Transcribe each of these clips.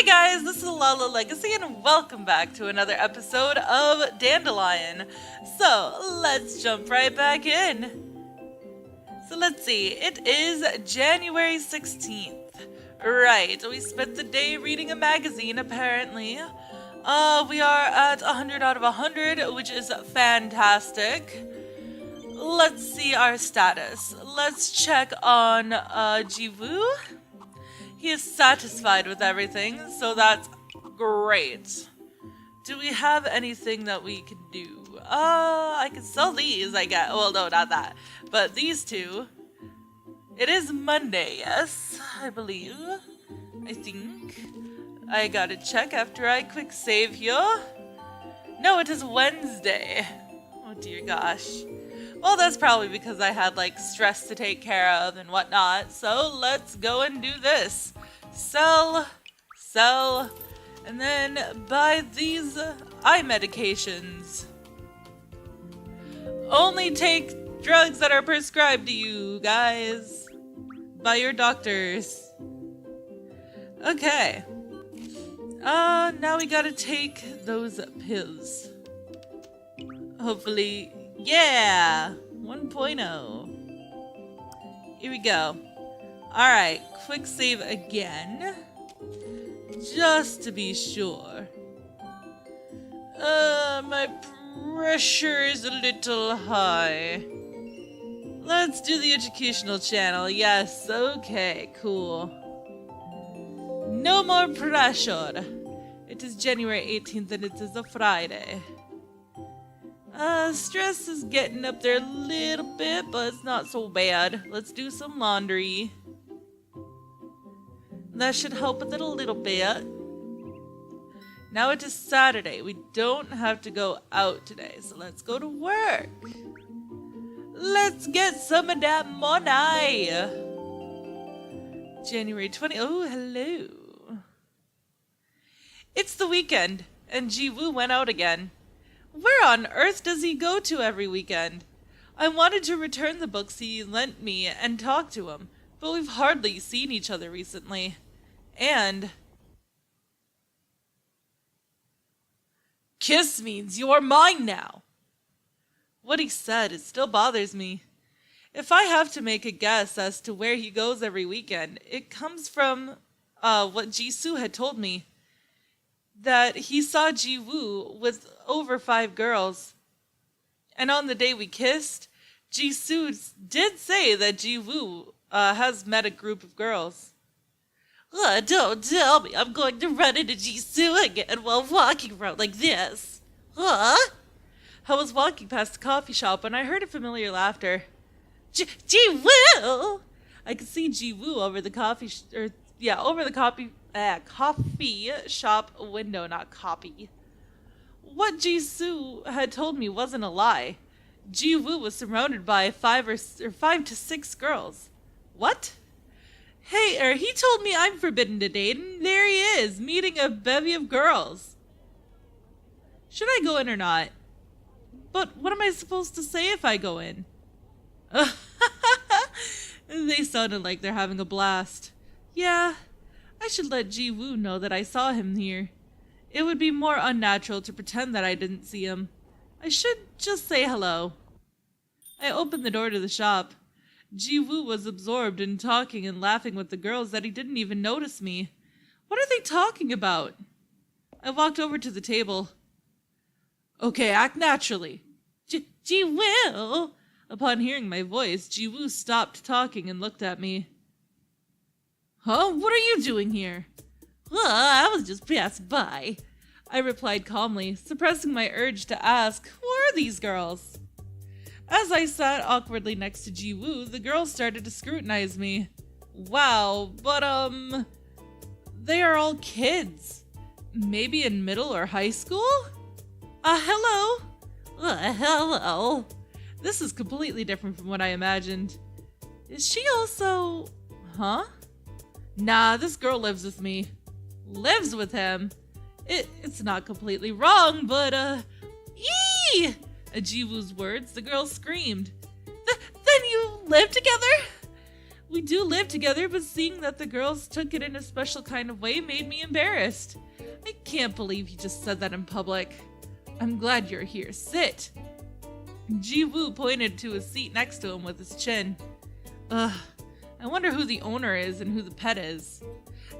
Hey guys, this is Lala Legacy and welcome back to another episode of Dandelion. So, let's jump right back in. So let's see, it is January 16th. Right, we spent the day reading a magazine apparently. We are at 100 out of 100, which is fantastic. Let's see our status. Let's check on JIWOO. He is satisfied with everything, so that's great. Do we have anything that we can do? I can sell these, I guess. Well, no, not that. But these two. It is Monday, yes, I believe. I think. I gotta check after I quick save here. No, it is Wednesday. Oh dear gosh. Well, that's probably because I had like stress to take care of and whatnot. So let's go and do this. Sell, and then buy these eye medications. Only take drugs that are prescribed to you, guys, by your doctors. Okay. Now we gotta take those pills. Hopefully, yeah, 1.0. Here we go. Alright, quick save again. Just to be sure. My pressure is a little high. Let's do the educational channel. Yes, okay, cool. No more pressure. It is January 18th and it is a Friday. Stress is getting up there a little bit, but it's not so bad. Let's do some laundry. That should help with it a little bit. Now it is Saturday. We don't have to go out today, so let's go to work. Let's get some of that money. January 20th. Oh, hello. It's the weekend, and JIWOO went out again. Where on earth does he go to every weekend? I wanted to return the books he lent me and talk to him, but we've hardly seen each other recently. And kiss means you're mine now. What he said, it still bothers me. If I have to make a guess as to where he goes every weekend, it comes from what Jisoo had told me. That he saw JIWOO with over 5 girls. And on the day we kissed, Jisoo did say that JIWOO has met a group of girls. Don't tell me I'm going to run into Jisoo again while walking around like this. I was walking past the coffee shop when I heard a familiar laughter. JIWOO! I could see JIWOO over the coffee shop window, not copy. What Jisoo had told me wasn't a lie. JIWOO was surrounded by 5 to 6 girls. What? Hey, he told me I'm forbidden to date, and there he is, meeting a bevy of girls. Should I go in or not? But what am I supposed to say if I go in? They sounded like they're having a blast. Yeah, I should let JIWOO know that I saw him here. It would be more unnatural to pretend that I didn't see him. I should just say hello. I opened the door to the shop. JIWOO was absorbed in talking and laughing with the girls that he didn't even notice me. What are they talking about? I walked over to the table. Okay, act naturally. JIWOO! Upon hearing my voice, JIWOO stopped talking and looked at me. Huh? What are you doing here? I was just passing by. I replied calmly, suppressing my urge to ask, who are these girls? As I sat awkwardly next to JIWOO, the girls started to scrutinize me. Wow, but they are all kids. Maybe in middle or high school? Hello? Hello. This is completely different from what I imagined. Is she also... Huh? Nah, this girl lives with me. Lives with him? It's not completely wrong, but, Eee! At JIWOO's words, the girl screamed. Then you live together? We do live together, but seeing that the girls took it in a special kind of way made me embarrassed. I can't believe he just said that in public. I'm glad you're here. Sit. JIWOO pointed to a seat next to him with his chin. Ugh, I wonder who the owner is and who the pet is.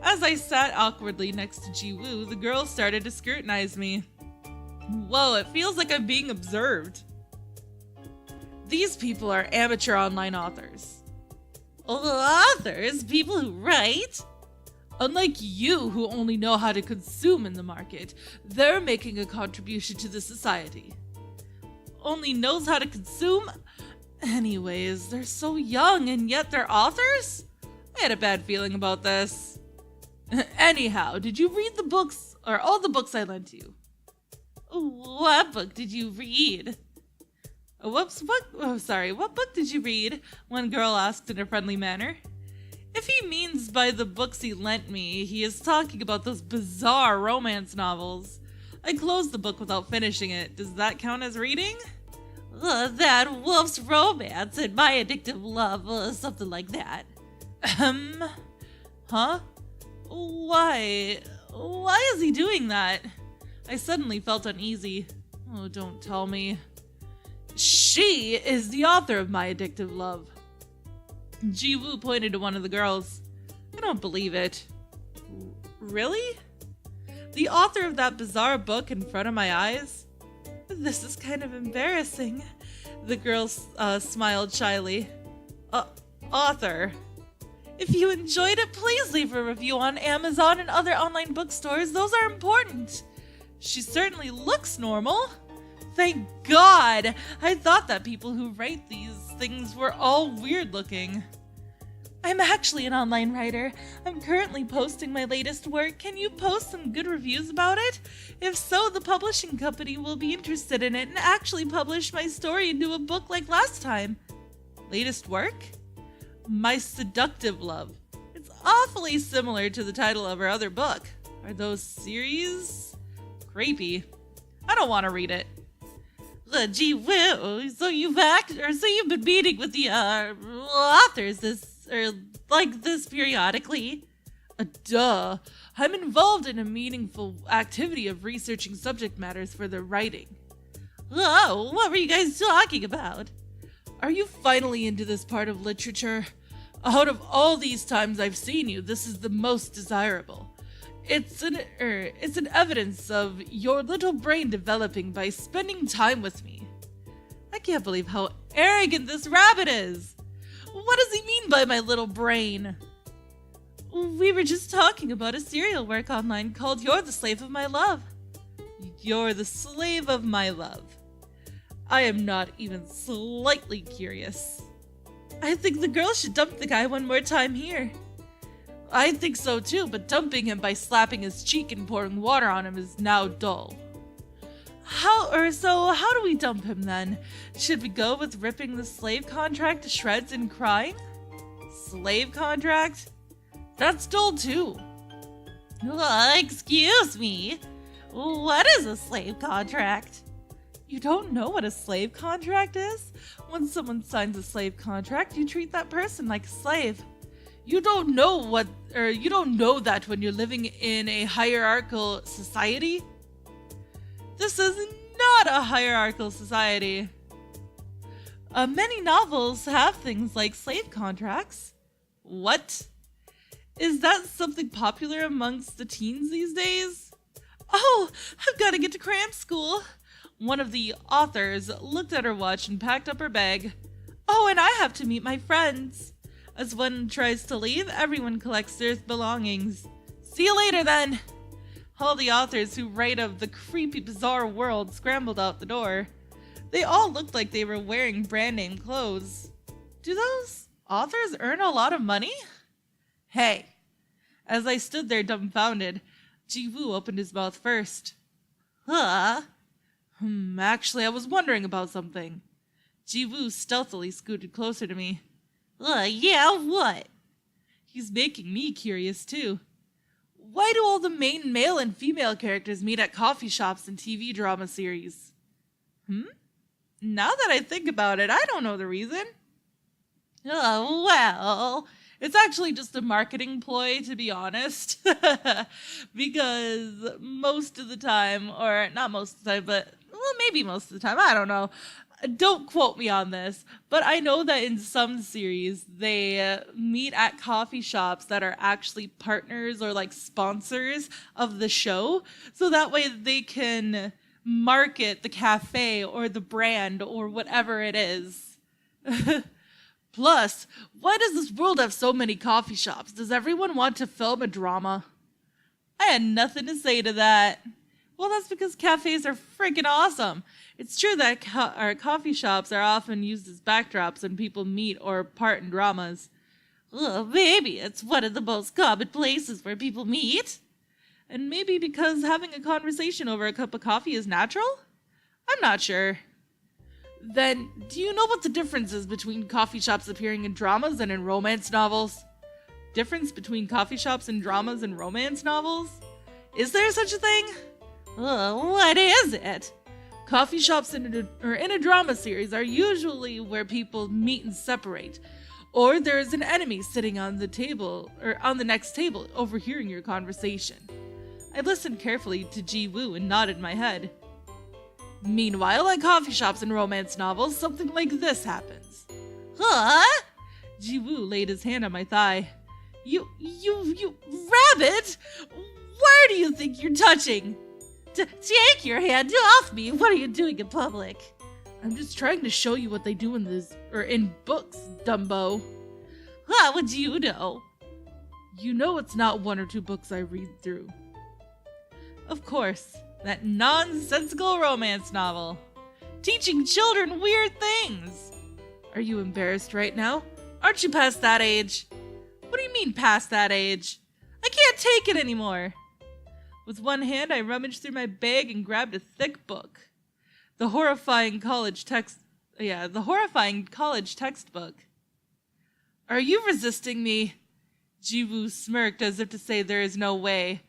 As I sat awkwardly next to JIWOO, the girls started to scrutinize me. Whoa, it feels like I'm being observed. These people are amateur online authors. Authors? People who write? Unlike you, who only know how to consume in the market, they're making a contribution to the society. Only knows how to consume? Anyways, they're so young and yet they're authors? I had a bad feeling about this. Anyhow, did you read the books, or all the books I lent you? What book did you read? What book did you read? One girl asked in a friendly manner. If he means by the books he lent me, he is talking about those bizarre romance novels. I closed the book without finishing it. Does that count as reading? That Wolf's Romance and My Addictive Love, something like that. Huh? Why? Why is he doing that? I suddenly felt uneasy. Oh, don't tell me. She is the author of My Addictive Love. JIWOO pointed to one of the girls. I don't believe it. Really? The author of that bizarre book in front of my eyes? This is kind of embarrassing. The girl smiled shyly. Author. If you enjoyed it, please leave a review on Amazon and other online bookstores. Those are important. She certainly looks normal. Thank God! I thought that people who write these things were all weird looking. I'm actually an online writer. I'm currently posting my latest work. Can you post some good reviews about it? If so, the publishing company will be interested in it and actually publish my story into a book like last time. Latest work? My Seductive Love. It's awfully similar to the title of her other book. Are those series? Creepy. I don't want to read it. JIWOO, so you've been meeting with the authors this periodically? Duh. I'm involved in a meaningful activity of researching subject matters for their writing. Oh, what were you guys talking about? Are you finally into this part of literature? Out of all these times I've seen you, this is the most desirable. It's an evidence of your little brain developing by spending time with me. I can't believe how arrogant this rabbit is. What does he mean by my little brain? We were just talking about a serial work online called You're the Slave of My Love. You're the slave of my love. I am not even slightly curious. I think the girl should dump the guy one more time here. I think so too, but dumping him by slapping his cheek and pouring water on him is now dull. How do we dump him then? Should we go with ripping the slave contract to shreds and crying? Slave contract? That's dull too. Excuse me. What is a slave contract? You don't know what a slave contract is? When someone signs a slave contract, you treat that person like a slave. You don't know that when you're living in a hierarchical society? This is not a hierarchical society. Many novels have things like slave contracts. What? Is that something popular amongst the teens these days? Oh, I've got to get to cram school. One of the authors looked at her watch and packed up her bag. Oh, and I have to meet my friends. As one tries to leave, everyone collects their belongings. See you later then. All the authors who write of the creepy, bizarre world scrambled out the door. They all looked like they were wearing brand name clothes. Do those authors earn a lot of money? Hey. As I stood there dumbfounded, JIWOO opened his mouth first. Actually, I was wondering about something. JIWOO stealthily scooted closer to me. Yeah, what? He's making me curious, too. Why do all the main male and female characters meet at coffee shops and TV drama series? Now that I think about it, I don't know the reason. Well, It's actually just a marketing ploy, to be honest. Because most of the time, or not most of the time, but well, maybe most of the time, I don't know. Don't quote me on this, but I know that in some series they meet at coffee shops that are actually partners or like sponsors of the show, so that way they can market the cafe or the brand or whatever it is. Plus, why does this world have so many coffee shops? Does everyone want to film a drama? I had nothing to say to that. Well, that's because cafes are freaking awesome. It's true that our coffee shops are often used as backdrops when people meet or part in dramas. Oh, maybe it's one of the most common places where people meet. And maybe because having a conversation over a cup of coffee is natural? I'm not sure. Then, do you know what the difference is between coffee shops appearing in dramas and in romance novels? Difference between coffee shops and dramas and romance novels? Is there such a thing? What is it? Coffee shops in a drama series are usually where people meet and separate, or there is an enemy sitting on the table or on the next table overhearing your conversation. I listened carefully to JIWOO and nodded my head. Meanwhile, at coffee shops and romance novels, something like this happens. Huh? JIWOO laid his hand on my thigh. You rabbit! Where do you think you're touching? Take your hand off me! What are you doing in public? I'm just trying to show you what they do in books, Dumbo. How would you know? You know it's not one or two books I read through. Of course, that nonsensical romance novel. Teaching children weird things. Are you embarrassed right now? Aren't you past that age? What do you mean past that age? I can't take it anymore. With one hand, I rummaged through my bag and grabbed a thick book. The horrifying college textbook. Are you resisting me? JIWOO smirked as if to say there is no way.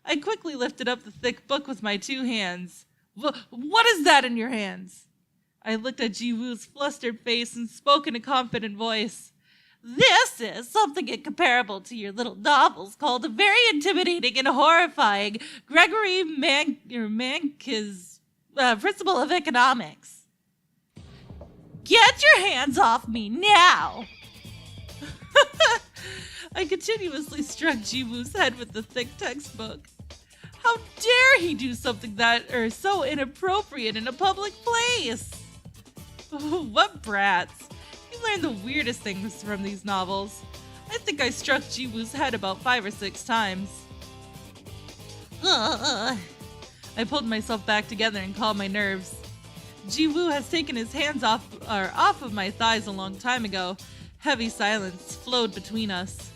I quickly lifted up the thick book with my two hands. What is that in your hands? I looked at JIWOO's flustered face and spoke in a confident voice. This is something incomparable to your little novels called a very intimidating and horrifying Gregory Mank's Principle of Economics. Get your hands off me now! I continuously struck JIWOO's head with the thick textbook. How dare he do something that is so inappropriate in a public place? Oh, what brats. You learn the weirdest things from these novels. I think I struck JIWOO's head about 5 or 6 times. I pulled myself back together and calmed my nerves. JIWOO has taken his hands off of my thighs a long time ago. Heavy silence flowed between us.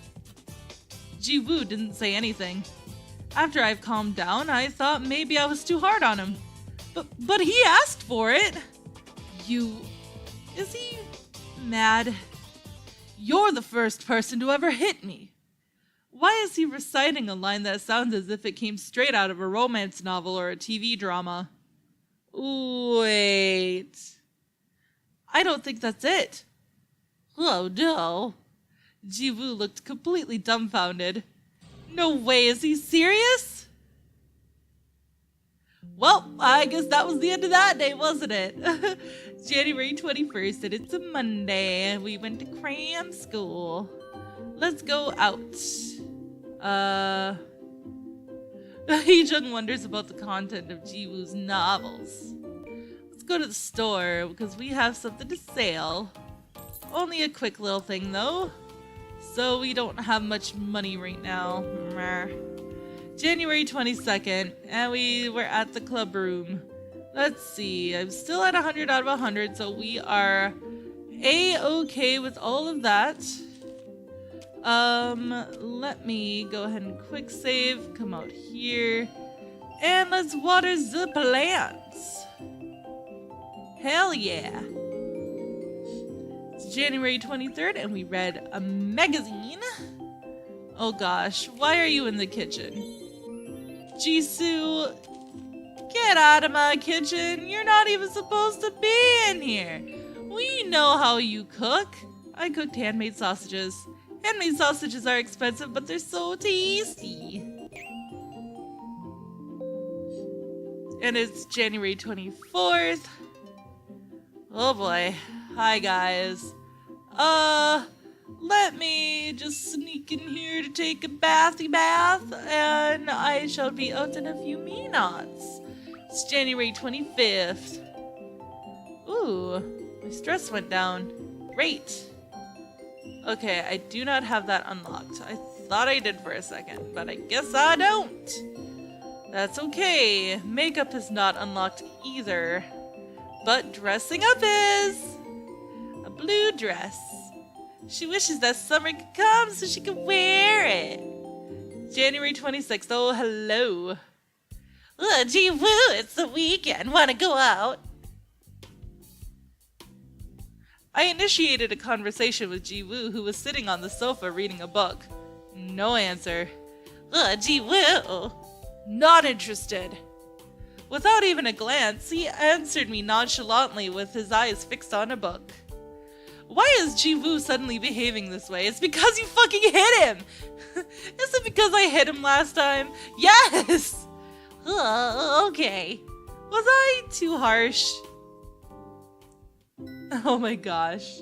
JIWOO didn't say anything. After I've calmed down, I thought maybe I was too hard on him. But he asked for it. Is he mad? You're the first person to ever hit me. Why is he reciting a line that sounds as if it came straight out of a romance novel or a TV drama? Wait. I don't think that's it. Oh no. JIWOO looked completely dumbfounded. No way, is he serious? Well, I guess that was the end of that day, wasn't it? January 21st, and it's a Monday. We went to cram school. Let's go out. Heejung wonders about the content of JIWOO's novels. Let's go to the store, because we have something to sell. Only a quick little thing, though. So we don't have much money right now. January 22nd, and we were at the club room. Let's see, I'm still at 100 out of 100, so we are A-okay with all of that. Let me go ahead and quick save, come out here, and let's water the plants. Hell yeah. It's January 23rd, and we read a magazine. Oh gosh, why are you in the kitchen? Jisoo, get out of my kitchen. You're not even supposed to be in here. We know how you cook. I cooked handmade sausages. Handmade sausages are expensive, but they're so tasty. And it's January 24th. Oh boy. Hi guys. Let me just sneak in here to take a bathy bath, and I shall be out in a few minutes. It's January 25th. Ooh, my stress went down. Great. Okay, I do not have that unlocked. I thought I did for a second, but I guess I don't. That's okay. Makeup is not unlocked either. But dressing up is! A blue dress. She wishes that summer could come so she could wear it. January 26th. Oh, hello. JIWOO, it's the weekend. Wanna go out? I initiated a conversation with JIWOO, who was sitting on the sofa reading a book. No answer. JIWOO. Not interested. Without even a glance, he answered me nonchalantly with his eyes fixed on a book. Why is JIWOO suddenly behaving this way? It's because you fucking hit him! Is it because I hit him last time? Yes! Okay. Was I too harsh? Oh my gosh.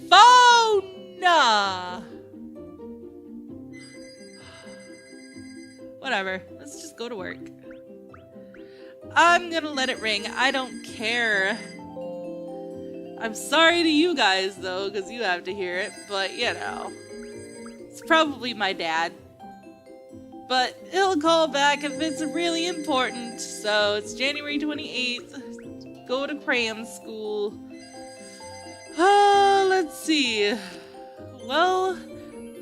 Phone! Whatever. Let's just go to work. I'm gonna let it ring. I don't care. I'm sorry to you guys, though, because you have to hear it, but, you know. It's probably my dad. But he'll call back if it's really important. So, it's January 28th. Go to cram school. Let's see. Well,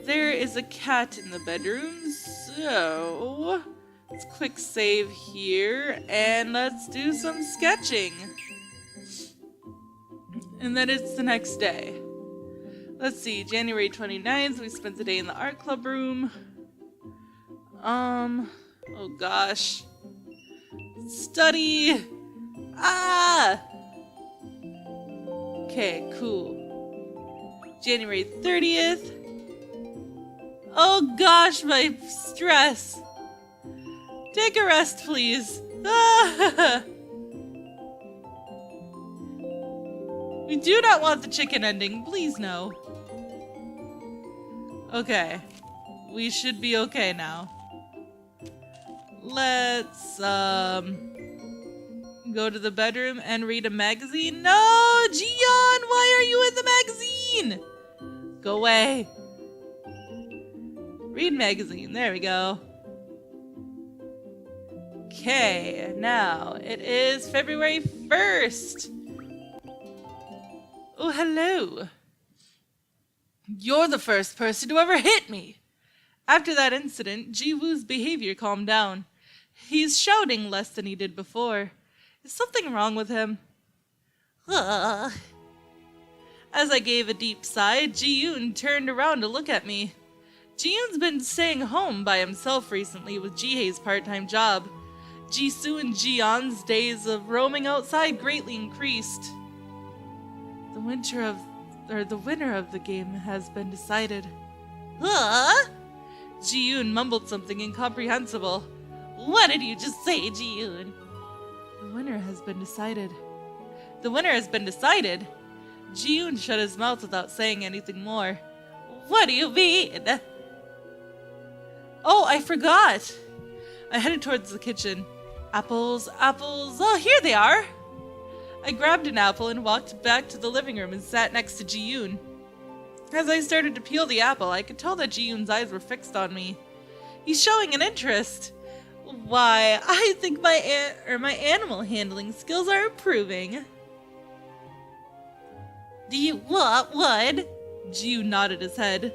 there is a cat in the bedroom, so let's quick save here, and let's do some sketching. And then it's the next day. Let's see, January 29th, we spent the day in the art club room. Oh gosh. Study! Okay, cool. January 30th. Oh gosh, my stress. Take a rest, please. We do not want the chicken ending, please no. Okay. We should be okay now. Let's, go to the bedroom and read a magazine. No, Jiyeon, why are you in the magazine? Go away. Read magazine, there we go. Okay, now it is February 1st. Oh, hello. You're the first person to ever hit me. After that incident, JIWOO'S behavior calmed down. He's shouting less than he did before. Is something wrong with him? As I gave a deep sigh, Jiyoon turned around to look at me. Jiyoon's been staying home by himself recently with Jihae's part-time job. Jisoo and Jiyeon's days of roaming outside greatly increased. The winner of the game has been decided. Jiyoon mumbled something incomprehensible. What did you just say, Jiyoon? The winner has been decided. The winner has been decided? Jiyoon shut his mouth without saying anything more. What do you mean? Oh, I forgot! I headed towards the kitchen. Apples, apples, oh, here they are! I grabbed an apple and walked back to the living room and sat next to Jiyoon. As I started to peel the apple, I could tell that Jiyoon's eyes were fixed on me. He's showing an interest. Why, I think my animal handling skills are improving. Do you want one? Jiyoon nodded his head.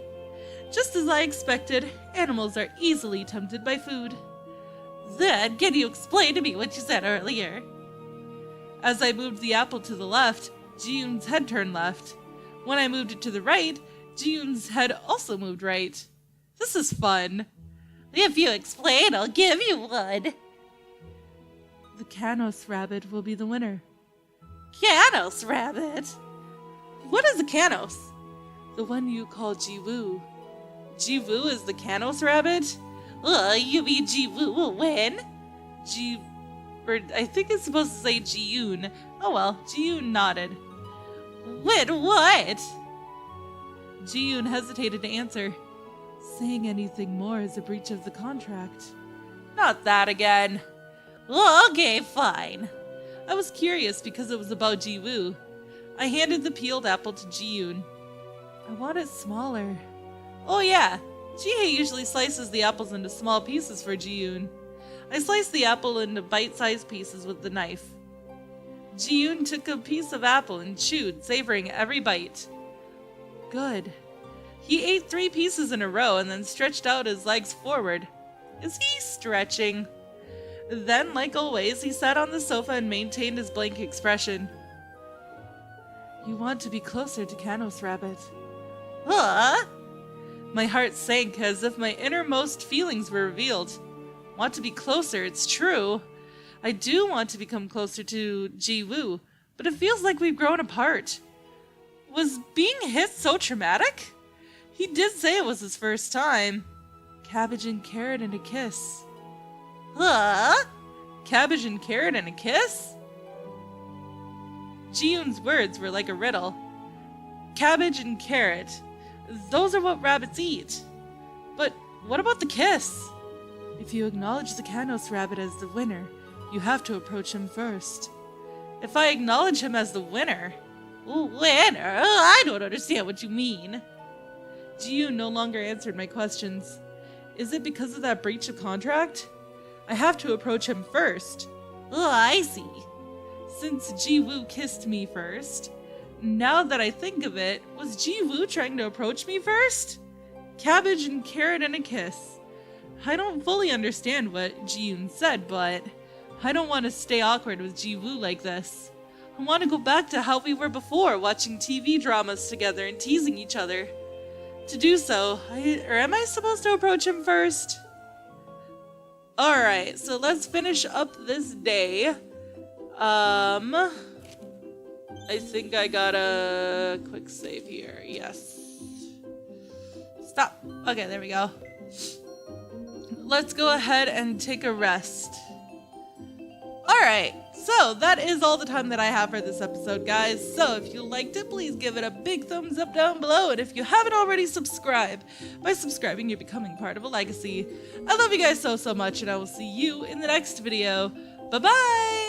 Just as I expected, animals are easily tempted by food. Then, can you explain to me what you said earlier? As I moved the apple to the left, Jiyoon's head turned left. When I moved it to the right, Jiyoon's head also moved right. This is fun. If you explain, I'll give you one. The Canos rabbit will be the winner. Canos rabbit? What is a Canos? The one you call JIWOO. JIWOO is the Kanos rabbit? You mean JIWOO will win? I think it's supposed to say Jiyoon. Oh well, Jiyoon nodded. Win what? Jiyoon hesitated to answer. Saying anything more is a breach of the contract. Not that again. Okay, fine. I was curious because it was about JIWOO. I handed the peeled apple to Jiyoon. I want it smaller. Oh yeah, Jihei usually slices the apples into small pieces for Jiyoon. I sliced the apple into bite-sized pieces with the knife. Jiyoon took a piece of apple and chewed, savoring every bite. Good. He ate 3 pieces in a row and then stretched out his legs forward. Is he stretching? Then, like always, he sat on the sofa and maintained his blank expression. You want to be closer to Kanos Rabbit. Huh? My heart sank as if my innermost feelings were revealed. Want to be closer, it's true. I do want to become closer to JIWOO, but it feels like we've grown apart. Was being hit so traumatic? He did say it was his first time. Cabbage and carrot and a kiss. Huh? Cabbage and carrot and a kiss? Jiyoon's words were like a riddle. Cabbage and carrot. Those are what rabbits eat. But what about the kiss? If you acknowledge the Kanos rabbit as the winner, you have to approach him first. If I acknowledge him as the winner? Winner? I don't understand what you mean. Jiyoon no longer answered my questions. Is it because of that breach of contract? I have to approach him first. I see. Since JIWOO kissed me first. Now that I think of it, was JIWOO trying to approach me first? Cabbage and carrot and a kiss. I don't fully understand what Jiyoon said, but I don't want to stay awkward with JIWOO like this. I want to go back to how we were before, watching TV dramas together and teasing each other. To do so, am I supposed to approach him first? Alright, so let's finish up this day. I think I got a quick save here. Yes. Stop. Okay, there we go. Let's go ahead and take a rest. Alright, so that is all the time that I have for this episode, guys. So if you liked it, please give it a big thumbs up down below. And if you haven't already, subscribe. By subscribing, you're becoming part of a legacy. I love you guys so much, and I will see you in the next video. Bye-bye!